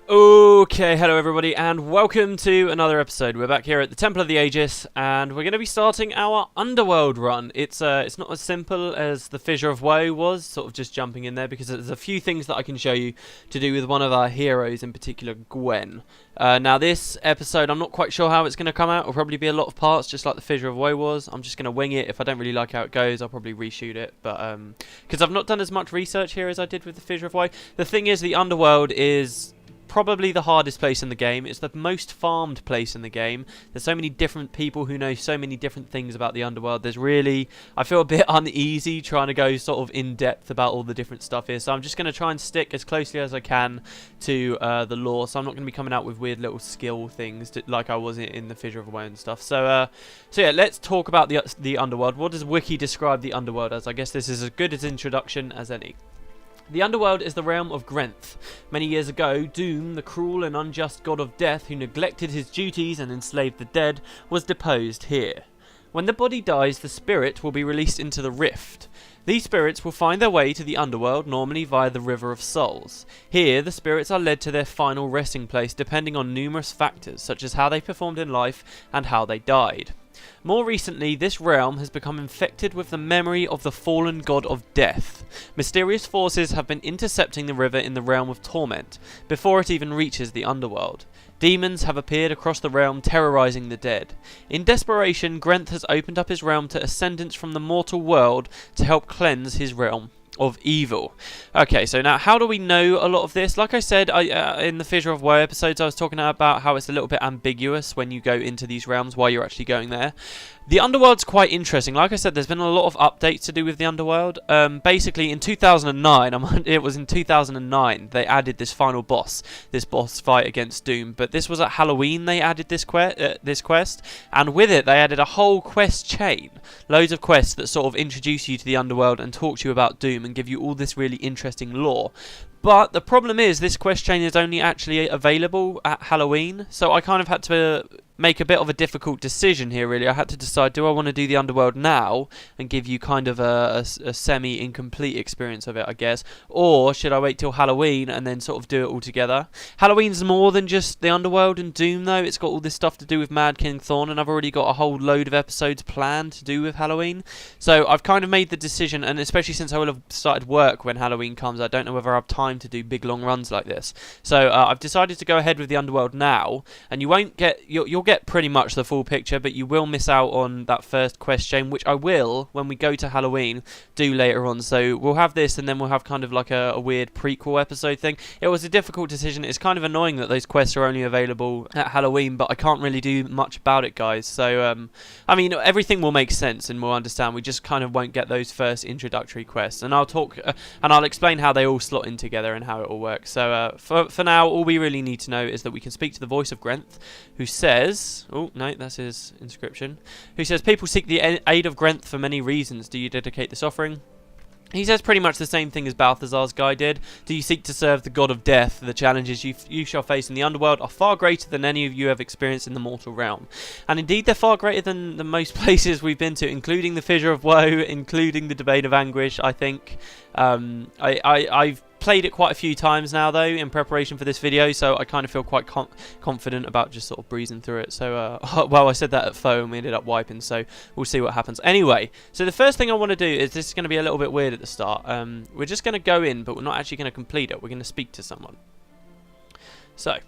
Okay, hello everybody, and welcome to another episode. We're back here at the Temple of the Aegis, and we're going to be starting our Underworld run. It's not as simple as the Fissure of Woe was, sort of just jumping in there, because there's a few things that I can show you to do with one of our heroes, in particular Gwen. Now this episode, I'm not quite sure how it's going to come out. It'll probably be a lot of parts, just like the Fissure of Woe was. I'm just going to wing it. If I don't really like how it goes, I'll probably reshoot it. But because I've not done as much research here as I did with the Fissure of Woe. The thing is, the Underworld is probably the hardest place in the game. It's the most farmed place in the game. There's so many different people who know so many different things about the Underworld. There's really, I feel a bit uneasy trying to go sort of in depth about all the different stuff here. So I'm just going to try and stick as closely as I can to the lore. So I'm not going to be coming out with weird little skill things like I was in the Fissure of Woe and stuff. So yeah, let's talk about the Underworld. What does Wiki describe the Underworld as? I guess this is as good an introduction as any. The Underworld is the realm of Grenth. Many years ago, Doom, the cruel and unjust god of death who neglected his duties and enslaved the dead, was deposed here. When the body dies, the spirit will be released into the Rift. These spirits will find their way to the Underworld, normally via the River of Souls. Here, the spirits are led to their final resting place depending on numerous factors, such as how they performed in life and how they died. More recently, this realm has become infected with the memory of the fallen god of death. Mysterious forces have been intercepting the river in the realm of torment, before it even reaches the Underworld. Demons have appeared across the realm, terrorizing the dead. In desperation, Grenth has opened up his realm to ascendants from the mortal world to help cleanse his realm of evil. Okay, so now how do we know a lot of this? Like I said, in the Fissure of Woe episodes, I was talking about how it's a little bit ambiguous when you go into these realms, why you're actually going there. The Underworld's quite interesting. Like I said, there's been a lot of updates to do with the Underworld. Basically, in 2009, it was in 2009, they added this final boss, this boss fight against Doom. But this was at Halloween they added this quest, and with it they added a whole quest chain. Loads of quests that sort of introduce you to the Underworld and talk to you about Doom and give you all this really interesting lore. But the problem is this quest chain is only actually available at Halloween, so I kind of had to make a bit of a difficult decision here, really. I had to decide, do I want to do the Underworld now and give you kind of a semi-incomplete experience of it, I guess, or should I wait till Halloween and then sort of do it all together? Halloween's more than just the Underworld and Doom, though. It's got all this stuff to do with Mad King Thorn, and I've already got a whole load of episodes planned to do with Halloween. So I've kind of made the decision, and especially since I will have started work when Halloween comes, I don't know whether I have time to do big long runs like this. So I've decided to go ahead with the Underworld now, and you won't get, you'll get pretty much the full picture, but you will miss out on that first quest chain, which I will, when we go to Halloween, do later on. So we'll have this, and then we'll have kind of like a weird prequel episode thing. It was a difficult decision. It's kind of annoying that those quests are only available at Halloween, but I can't really do much about it, guys. So I mean, everything will make sense and we'll understand. We just kind of won't get those first introductory quests, and I'll talk and I'll explain how they all slot in together and how it all works. So for now, all we really need to know is that we can speak to the voice of Grenth, who says, oh no, that's his inscription, who says, people seek the aid of Grenth for many reasons. Do you dedicate this offering? He says pretty much the same thing as Balthazar's guy did. Do you seek to serve the god of death? The challenges you shall face in the Underworld are far greater than any of you have experienced in the mortal realm. And indeed, they're far greater than the most places we've been to, including the Fissure of Woe, including the Domain of Anguish, I think. I've played it quite a few times now, though, in preparation for this video, so I kind of feel quite confident about just sort of breezing through it. So, well, I said that at foe and we ended up wiping, so we'll see what happens. Anyway, so the first thing I want to do is, this is going to be a little bit weird at the start. We're just going to go in, but we're not actually going to complete it. We're going to speak to someone. So,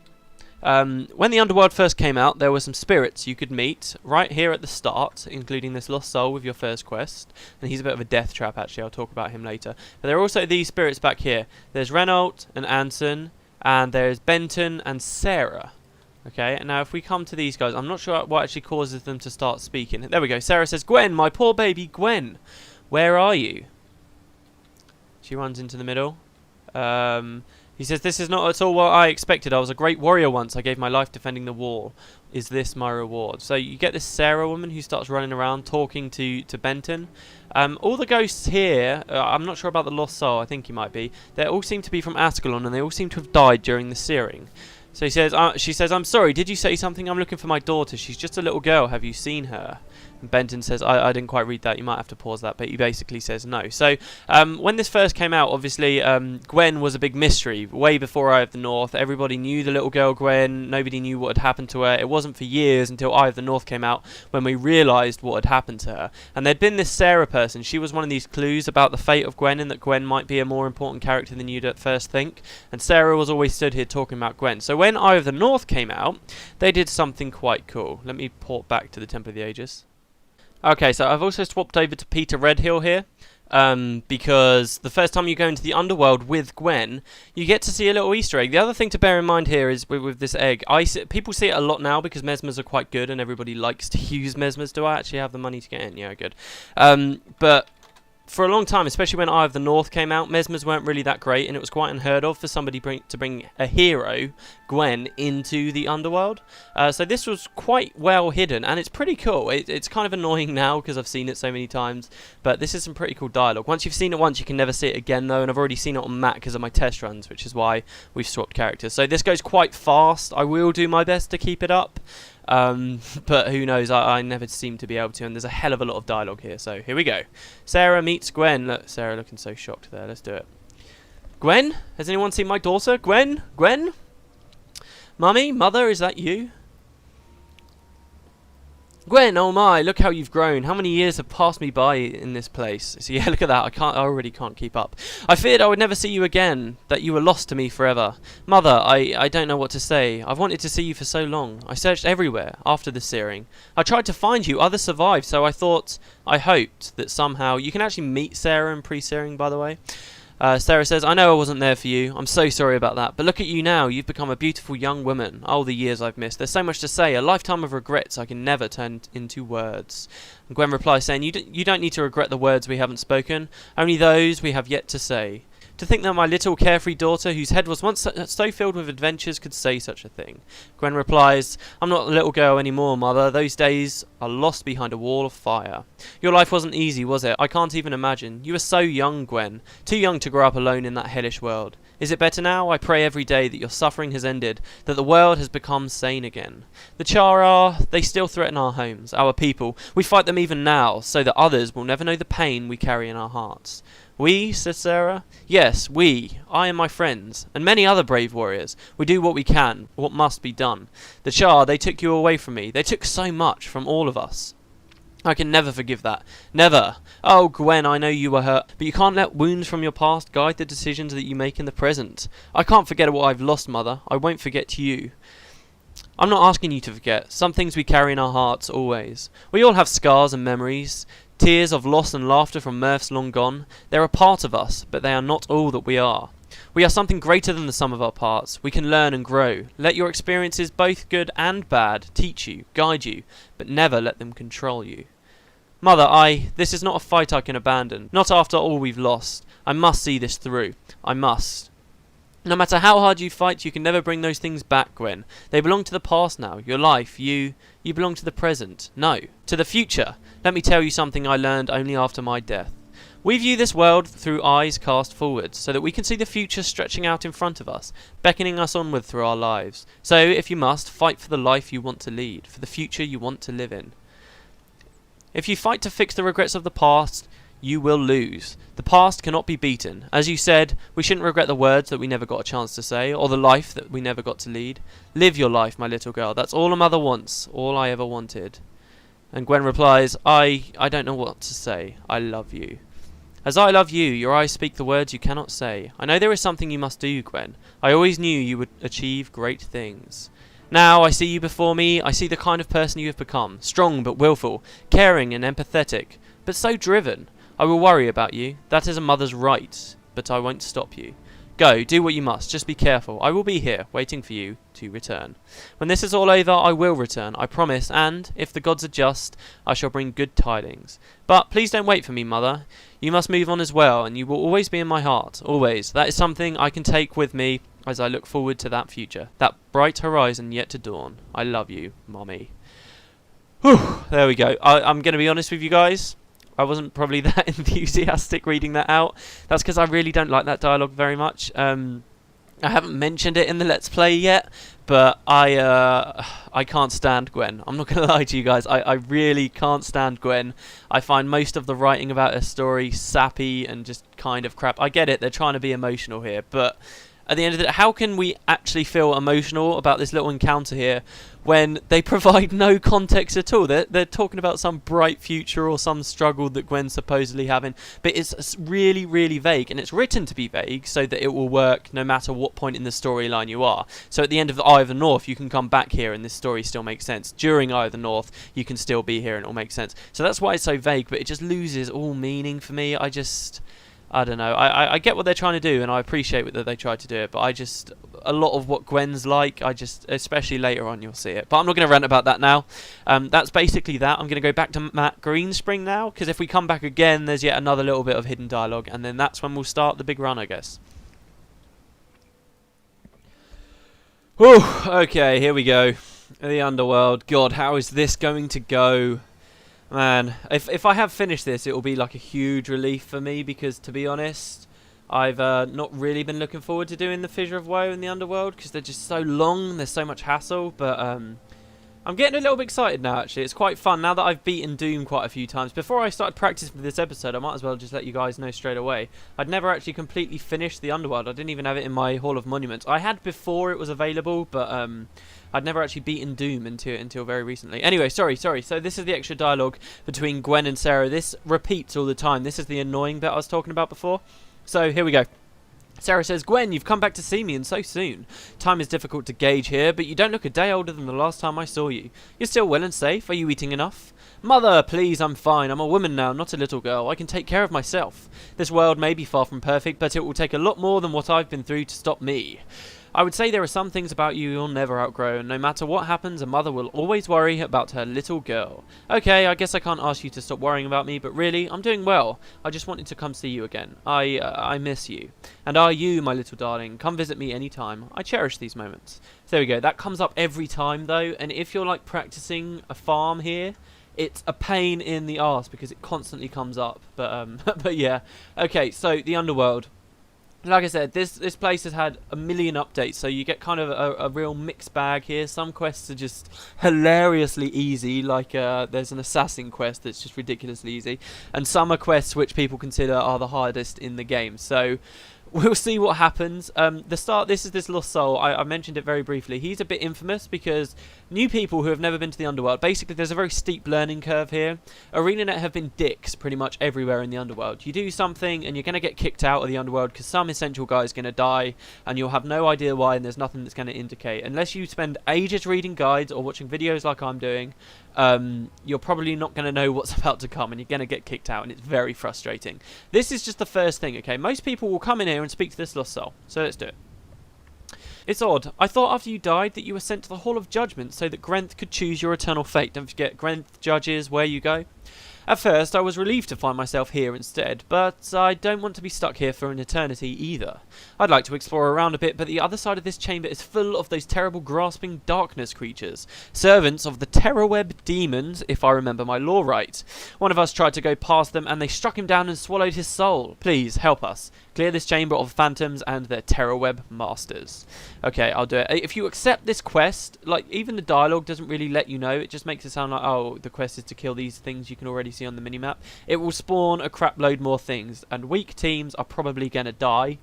when the Underworld first came out, there were some spirits you could meet right here at the start, including this lost soul with your first quest. And he's a bit of a death trap, actually. I'll talk about him later. But there are also these spirits back here. There's Renault and Anson, and there's Benton and Sarah. Okay, and now if we come to these guys, I'm not sure what actually causes them to start speaking. There we go. Sarah says, Gwen, my poor baby Gwen, where are you? She runs into the middle. He says, this is not at all what I expected. I was a great warrior once. I gave my life defending the wall. Is this my reward? So you get this Sarah woman who starts running around talking to Benton. All the ghosts here, I'm not sure about the lost soul. I think he might be. They all seem to be from Ascalon, and they all seem to have died during the searing. So he says, she says, I'm sorry, did you say something? I'm looking for my daughter. She's just a little girl. Have you seen her? And Benton says, I didn't quite read that, you might have to pause that, but he basically says no. So when this first came out, obviously Gwen was a big mystery. Way before Eye of the North, everybody knew the little girl Gwen, nobody knew what had happened to her. It wasn't for years until Eye of the North came out when we realised what had happened to her. And there'd been this Sarah person, she was one of these clues about the fate of Gwen and that Gwen might be a more important character than you'd at first think. And Sarah was always stood here talking about Gwen. So when Eye of the North came out, they did something quite cool. Let me port back to the Temple of the Aegis. Okay, so I've also swapped over to Peter Redhill here, because the first time you go into the Underworld with Gwen, you get to see a little Easter egg. The other thing to bear in mind here is with this egg, people see it a lot now because mesmers are quite good and everybody likes to use mesmers. Do I actually have the money to get in? Yeah, good. But for a long time, especially when Eye of the North came out, mesmers weren't really that great, and it was quite unheard of for somebody to bring a hero, Gwen, into the Underworld. So this was quite well hidden, and it's pretty cool. It's kind of annoying now because I've seen it so many times, but this is some pretty cool dialogue. Once you've seen it once, you can never see it again, though, and I've already seen it on Matt because of my test runs, which is why we've swapped characters. So this goes quite fast. I will do my best to keep it up. But who knows, I never seem to be able to, and there's a hell of a lot of dialogue here, so here we go. Sarah meets Gwen. Look, Sarah looking so shocked there. Let's do it. Gwen? Has anyone seen my daughter? Gwen? Gwen? Mummy? Mother, is that you? Gwen, oh my, look how you've grown. How many years have passed me by in this place? So yeah, look at that. I already can't keep up. I feared I would never see you again, that you were lost to me forever. Mother, I don't know what to say. I've wanted to see you for so long. I searched everywhere after the searing. I tried to find you. Others survived, so I hoped that somehow... You can actually meet Sarah in pre-searing, by the way. Sarah says, I know I wasn't there for you. I'm so sorry about that. But look at you now. You've become a beautiful young woman. Oh, the years I've missed. There's so much to say. A lifetime of regrets I can never turn into words. And Gwen replies saying, you don't need to regret the words we haven't spoken. Only those we have yet to say. To think that my little carefree daughter, whose head was once so filled with adventures, could say such a thing. Gwen replies, I'm not a little girl anymore, Mother. Those days are lost behind a wall of fire. Your life wasn't easy, was it? I can't even imagine. You were so young, Gwen. Too young to grow up alone in that hellish world. Is it better now? I pray every day that your suffering has ended, that the world has become sane again. The Chara, they still threaten our homes, our people. We fight them even now, so that others will never know the pain we carry in our hearts. We, said Sarah. Yes, we, I and my friends, and many other brave warriors. We do what we can, what must be done. The Char, they took you away from me. They took so much from all of us. I can never forgive that. Never. Oh, Gwen, I know you were hurt, but you can't let wounds from your past guide the decisions that you make in the present. I can't forget what I've lost, Mother. I won't forget you. I'm not asking you to forget. Some things we carry in our hearts always. We all have scars and memories. Tears of loss and laughter from mirths long gone. They're a part of us, but they are not all that we are. We are something greater than the sum of our parts. We can learn and grow. Let your experiences, both good and bad, teach you, guide you, but never let them control you. Mother, this is not a fight I can abandon. Not after all we've lost. I must see this through. I must. No matter how hard you fight, you can never bring those things back, Gwen. They belong to the past now. Your life, you belong to the present. No, to the future. Let me tell you something I learned only after my death. We view this world through eyes cast forwards, so that we can see the future stretching out in front of us, beckoning us onward through our lives. So, if you must, fight for the life you want to lead, for the future you want to live in. If you fight to fix the regrets of the past, you will lose. The past cannot be beaten. As you said, we shouldn't regret the words that we never got a chance to say, or the life that we never got to lead. Live your life, my little girl. That's all a mother wants, all I ever wanted. And Gwen replies, I don't know what to say. I love you. As I love you, your eyes speak the words you cannot say. I know there is something you must do, Gwen. I always knew you would achieve great things. Now I see you before me. I see the kind of person you have become. Strong but willful, caring and empathetic, but so driven. I will worry about you. That is a mother's right, but I won't stop you. Go, do what you must. Just be careful. I will be here, waiting for you to return. When this is all over, I will return, I promise, and, if the gods are just, I shall bring good tidings. But please don't wait for me, Mother. You must move on as well, and you will always be in my heart. Always. That is something I can take with me as I look forward to that future. That bright horizon yet to dawn. I love you, Mommy. Whew, there we go. I'm going to be honest with you guys. I wasn't probably that enthusiastic reading that out. That's because I really don't like that dialogue very much. I haven't mentioned it in the Let's Play yet, but I can't stand Gwen. I'm not going to lie to you guys. I really can't stand Gwen. I find most of the writing about her story sappy and just kind of crap. I get it, they're trying to be emotional here, but at the end of the day, how can we actually feel emotional about this little encounter here when they provide no context at all? They're talking about some bright future or some struggle that Gwen's supposedly having, but it's really, really vague, and it's written to be vague so that it will work no matter what point in the storyline you are. So at the end of the Eye of the North, you can come back here and this story still makes sense. During Eye of the North, you can still be here and it'll make sense. So that's why it's so vague, but it just loses all meaning for me. I don't know. I get what they're trying to do, and I appreciate that they tried to do it, but a lot of what Gwen's like, especially later on, you'll see it. But I'm not going to rant about that now. That's basically that. I'm going to go back to Matt Greenspring now, because if we come back again, there's yet another little bit of hidden dialogue, and then that's when we'll start the big run, I guess. Whew, okay, here we go. The Underworld. God, how is this going to go? Man, if I have finished this, it will be like a huge relief for me, because to be honest, I've not really been looking forward to doing the Fissure of Woe in the Underworld, because they're just so long, there's so much hassle, but I'm getting a little bit excited now, actually. It's quite fun now that I've beaten Doom quite a few times. Before I started practicing for this episode, I might as well just let you guys know straight away. I'd never actually completely finished the Underworld. I didn't even have it in my Hall of Monuments. I had before it was available, but I'd never actually beaten Doom until very recently. Anyway, sorry. So this is the extra dialogue between Gwen and Sarah. This repeats all the time. This is the annoying bit I was talking about before. So here we go. Sarah says, "Gwen, you've come back to see me, and so soon. Time is difficult to gauge here, but you don't look a day older than the last time I saw you. You're still well and safe. Are you eating enough?" "Mother, please, I'm fine. I'm a woman now, not a little girl. I can take care of myself. This world may be far from perfect, but it will take a lot more than what I've been through to stop me. I would say there are some things about you you'll never outgrow, and no matter what happens, a mother will always worry about her little girl. Okay, I guess I can't ask you to stop worrying about me, but really, I'm doing well. I just wanted to come see you again. I miss you. And are you, my little darling? Come visit me anytime. I cherish these moments." So there we go. That comes up every time, though, and if you're, like, practicing a farm here, it's a pain in the arse because it constantly comes up. But, but yeah. Okay, so the Underworld. Like I said, this place has had a million updates, so you get kind of a real mixed bag here. Some quests are just hilariously easy, like there's an assassin quest that's just ridiculously easy, and some are quests which people consider are the hardest in the game. So we'll see what happens. This is this Lost Soul. I mentioned it very briefly. He's a bit infamous because new people who have never been to the Underworld, basically there's a very steep learning curve here. ArenaNet have been dicks pretty much everywhere in the Underworld. You do something and you're going to get kicked out of the Underworld because some essential guy is going to die and you'll have no idea why, and there's nothing that's going to indicate. Unless you spend ages reading guides or watching videos like I'm doing, you're probably not going to know what's about to come and you're going to get kicked out, and it's very frustrating. This is just the first thing, okay? Most people will come in here and speak to this Lost Soul, so let's do it. "It's odd. I thought after you died that you were sent to the Hall of Judgment so that Grenth could choose your eternal fate. Don't forget, Grenth judges where you go. At first, I was relieved to find myself here instead, but I don't want to be stuck here for an eternity either. I'd like to explore around a bit, but the other side of this chamber is full of those terrible grasping darkness creatures, servants of the Terrorweb demons, if I remember my lore right. One of us tried to go past them, and they struck him down and swallowed his soul. Please, help us. Clear this chamber of phantoms and their Terrorweb masters." Okay, I'll do it. If you accept this quest, like, even the dialogue doesn't really let you know. It just makes it sound like, oh, the quest is to kill these things you can already see on the minimap. It will spawn a crap load more things, and weak teams are probably going to die.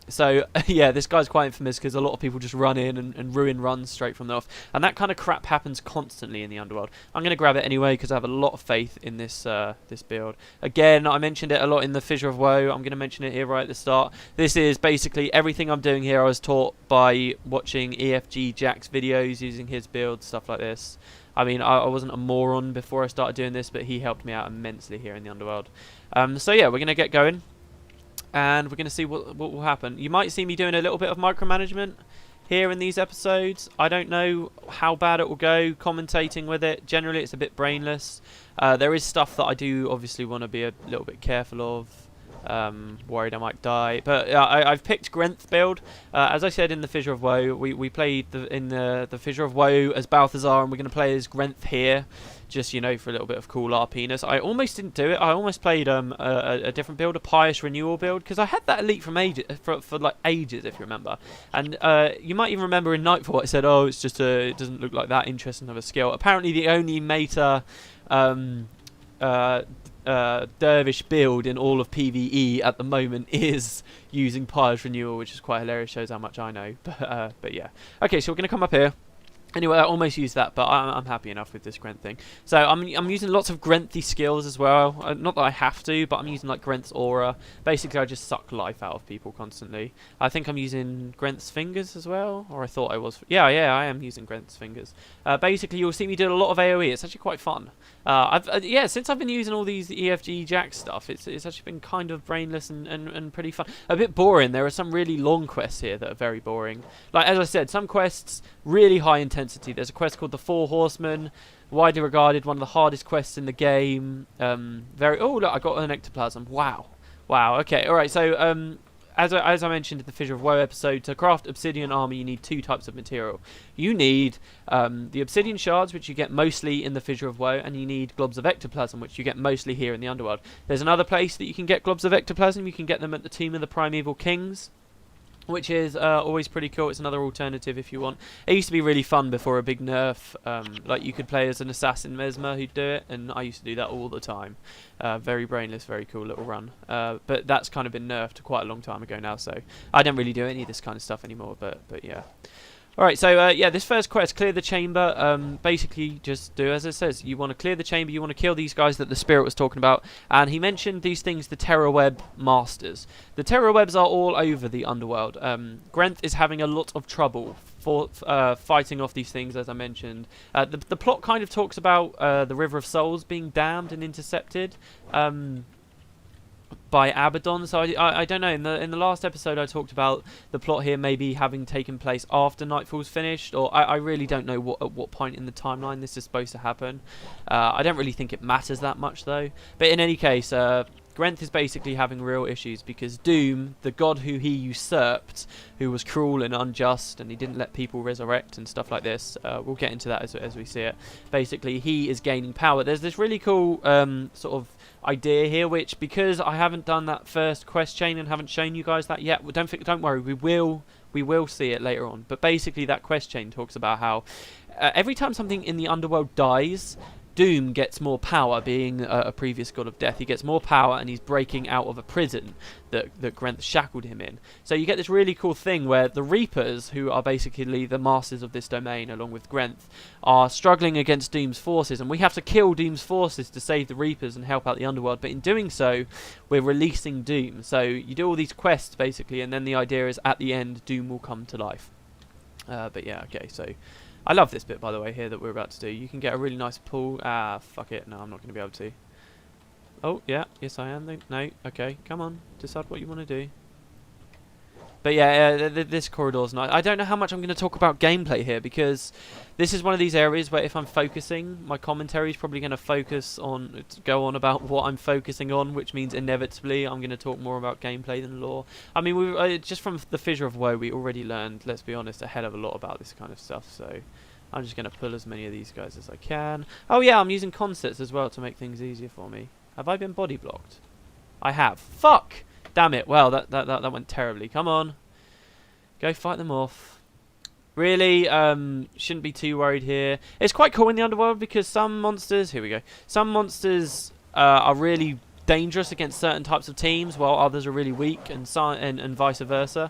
So, yeah, this guy's quite infamous because a lot of people just run in and ruin runs straight from the off. And that kind of crap happens constantly in the Underworld. I'm going to grab it anyway because I have a lot of faith in this this build. Again, I mentioned it a lot in the Fissure of Woe. I'm going to mention it here right at the start. This is basically everything I'm doing here I was taught by watching OACjEuiMpNYMvJlrcWNvmMzhJA videos, using his build, stuff like this. I mean, I wasn't a moron before I started doing this, but he helped me out immensely here in the Underworld. So yeah, we're going to get going, and we're going to see what will happen. You might see me doing a little bit of micromanagement here in these episodes. I don't know how bad it will go commentating with it. Generally, it's a bit brainless. There is stuff that I do obviously want to be a little bit careful of. Worried I might die, but I've picked Grenth build. As I said in the Fissure of Woe, we played in the Fissure of Woe as Balthazar, and we're going to play as Grenth here, just, you know, for a little bit of cool RPness. I almost didn't do it. I almost played a different build, a Pious Renewal build, because I had that elite from ages, for like ages, if you remember. And you might even remember in Nightfall I said, oh, it's just it doesn't look like that interesting of a skill. Apparently the only meta dervish build in all of PvE at the moment is using Pious Renewal, which is quite hilarious, shows how much I know. But yeah. Okay, so we're going to come up here. Anyway, I almost used that, but I'm happy enough with this Grenth thing. So I'm using lots of Grenthy skills as well. Not that I have to, but I'm using like Grenth's aura. Basically, I just suck life out of people constantly. I think I'm using Grenth's fingers as well, or I thought I was. Yeah, I am using Grenth's fingers. Basically, you'll see me do a lot of AoE. It's actually quite fun. Yeah, since I've been using all these EFG-Jack stuff, it's actually been kind of brainless and pretty fun. A bit boring. There are some really long quests here that are very boring. Like, as I said, some quests really high intensity. There's a quest called the Four Horsemen, widely regarded one of the hardest quests in the game. Oh look, I got an ectoplasm. Wow. Okay. All right. So as I mentioned in the Fissure of Woe episode, to craft obsidian armor, you need two types of material. You need the obsidian shards, which you get mostly in the Fissure of Woe, and you need globs of ectoplasm, which you get mostly here in the Underworld. There's another place that you can get globs of ectoplasm. You can get them at the Tomb of the Primeval Kings, which is always pretty cool. It's another alternative if you want. It used to be really fun before a big nerf. Like, you could play as an assassin Mesmer who'd do it, and I used to do that all the time. Very brainless, very cool little run. But that's kind of been nerfed quite a long time ago now, so I don't really do any of this kind of stuff anymore, but yeah. Alright, so yeah, this first quest, clear the chamber. Basically, just do as it says. You want to clear the chamber, you want to kill these guys that the Spirit was talking about. And he mentioned these things, the Terror Web Masters. The Terror Webs are all over the Underworld. Grenth is having a lot of trouble for fighting off these things, as I mentioned. The plot kind of talks about the River of Souls being dammed and intercepted by Abaddon, so I don't know. In the last episode, I talked about the plot here maybe having taken place after Nightfall's finished, or I really don't know at what point in the timeline this is supposed to happen. I don't really think it matters that much though. But in any case, Grenth is basically having real issues because Doom, the god who he usurped, who was cruel and unjust, and he didn't let people resurrect and stuff like this. We'll get into that as we see it. Basically, he is gaining power. There's this really cool sort of idea here, which, because I haven't done that first quest chain and haven't shown you guys that yet, don't worry, we will see it later on. But basically, that quest chain talks about how every time something in the Underworld dies, Doom gets more power, being a previous god of death. He gets more power, and he's breaking out of a prison that Grenth shackled him in. So you get this really cool thing where the Reapers, who are basically the masters of this domain, along with Grenth, are struggling against Doom's forces, and we have to kill Doom's forces to save the Reapers and help out the Underworld. But in doing so, we're releasing Doom. So you do all these quests, basically, and then the idea is at the end, Doom will come to life. But yeah, okay, so I love this bit, by the way, here that we're about to do. You can get a really nice pull. Fuck it. No, I'm not going to be able to. Oh, yeah. Yes, I am. No. Okay. Come on. Decide what you want to do. But yeah, this corridor's nice. I don't know how much I'm going to talk about gameplay here, because this is one of these areas where if I'm focusing, my commentary is probably going to go on about what I'm focusing on, which means inevitably I'm going to talk more about gameplay than lore. I mean, just from the Fissure of Woe, we already learned, let's be honest, a hell of a lot about this kind of stuff, so I'm just going to pull as many of these guys as I can. Oh yeah, I'm using concepts as well to make things easier for me. Have I been body blocked? I have. Fuck! Damn it. Well, that went terribly. Come on. Go fight them off. Really, shouldn't be too worried here. It's quite cool in the Underworld because some monsters... Here we go. Some monsters are really dangerous against certain types of teams, while others are really weak, and vice versa.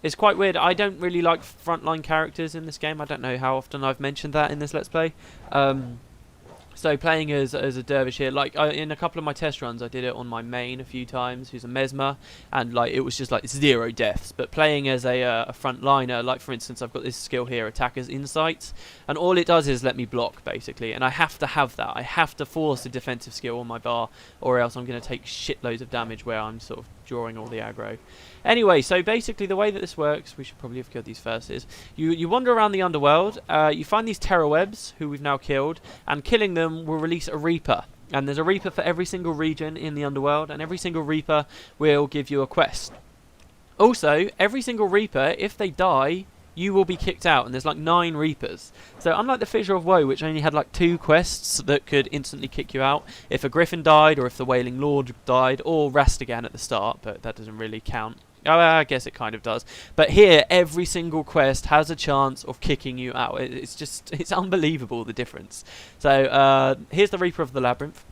It's quite weird. I don't really like frontline characters in this game. I don't know how often I've mentioned that in this Let's Play. So playing as a dervish here, like in a couple of my test runs, I did it on my main a few times, who's a Mesmer, and like it was just like 0 deaths. But playing as a frontliner, like for instance, I've got this skill here, Attacker's Insight, and all it does is let me block basically, and I have to have that. I have to force a defensive skill on my bar, or else I'm going to take shitloads of damage where I'm sort of drawing all the aggro. Anyway, so basically the way that this works, we should probably have killed these first, is you wander around the Underworld, you find these terror webs, who we've now killed, and killing them will release a Reaper. And there's a Reaper for every single region in the Underworld, and every single Reaper will give you a quest. Also, every single Reaper, if they die, you will be kicked out, and there's like 9 Reapers. So unlike the Fissure of Woe, which only had like 2 quests that could instantly kick you out, if a Griffin died, or if the Wailing Lord died, or Rastigan at the start, but that doesn't really count. Oh, I guess it kind of does. But here, every single quest has a chance of kicking you out. It's unbelievable, the difference. So here's the Reaper of the Labyrinth.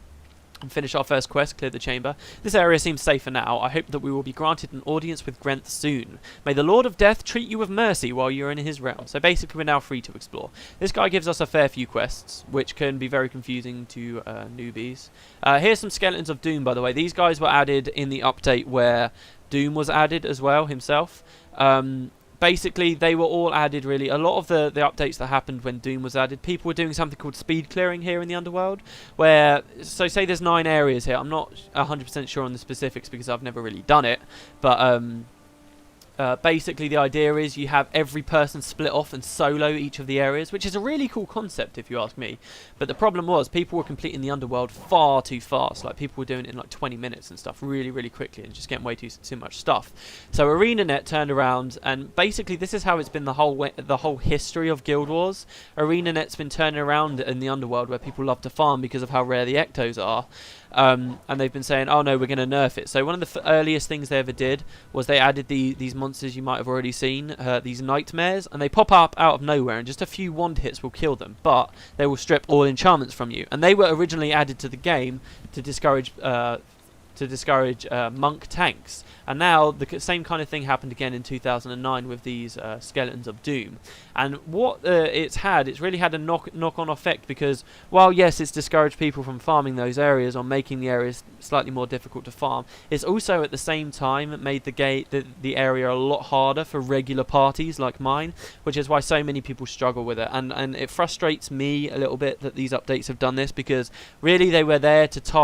And finish our first quest, clear the chamber. This area seems safer now. I hope that we will be granted an audience with Grenth soon. May the Lord of Death treat you with mercy while you're in his realm. So basically we're now free to explore. This guy gives us a fair few quests, which can be very confusing to newbies. Here's some Skeletons of Doom, by the way. These guys were added in the update where Doom was added as well himself. Basically, they were all added, really. A lot of the updates that happened when Doom was added, people were doing something called speed clearing here in the Underworld, where, so say there's 9 areas here. I'm not 100% sure on the specifics because I've never really done it, but basically the idea is you have every person split off and solo each of the areas, which is a really cool concept if you ask me. But the problem was people were completing the Underworld far too fast. Like, people were doing it in like 20 minutes and stuff really, really quickly, and just getting way too much stuff. So ArenaNet turned around, and basically this is how it's been the whole history of Guild Wars. ArenaNet's been turning around in the Underworld, where people love to farm because of how rare the Ectos are. And they've been saying, oh no, we're going to nerf it. So one of the earliest things they ever did was they added these monsters you might have already seen, these nightmares, and they pop up out of nowhere, and just a few wand hits will kill them, but they will strip all enchantments from you. And they were originally added to the game to discourage monk tanks. And now the same kind of thing happened again in 2009 with these Skeletons of Doom. And what it's really had a knock-on effect, because while yes, it's discouraged people from farming those areas or making the areas slightly more difficult to farm, it's also at the same time made the area a lot harder for regular parties like mine, which is why so many people struggle with it. And it frustrates me a little bit that these updates have done this, because really they were there to target